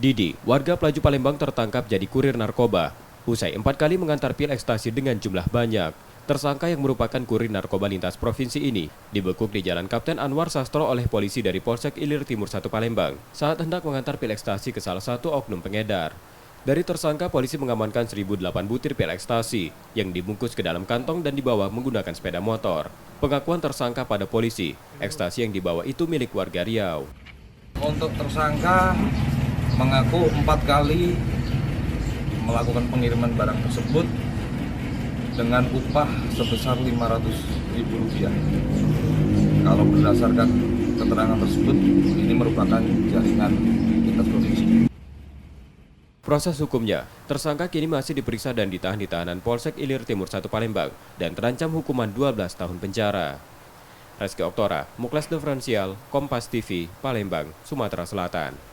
Didi, warga Pelaju Palembang tertangkap jadi kurir narkoba. Usai 4 kali mengantar pil ekstasi dengan jumlah banyak, tersangka yang merupakan kurir narkoba lintas provinsi ini dibekuk di Jalan Kapten Anwar Sastro oleh polisi dari Polsek Ilir Timur 1 Palembang saat hendak mengantar pil ekstasi ke salah satu oknum pengedar. Dari tersangka, polisi mengamankan 1.008 butir pil ekstasi yang dibungkus ke dalam kantong dan dibawa menggunakan sepeda motor. Pengakuan tersangka pada polisi, ekstasi yang dibawa itu milik warga Riau. Untuk tersangka mengaku 4 kali melakukan pengiriman barang tersebut dengan upah sebesar Rp500.000. Kalau berdasarkan keterangan tersebut, ini merupakan jaringan lintas provinsi. Proses hukumnya, tersangka kini masih diperiksa dan ditahan di tahanan Polsek Ilir Timur 1 Palembang dan terancam hukuman 12 tahun penjara. Reski Oktora, Muklas Diferensial, Kompas TV, Palembang, Sumatera Selatan.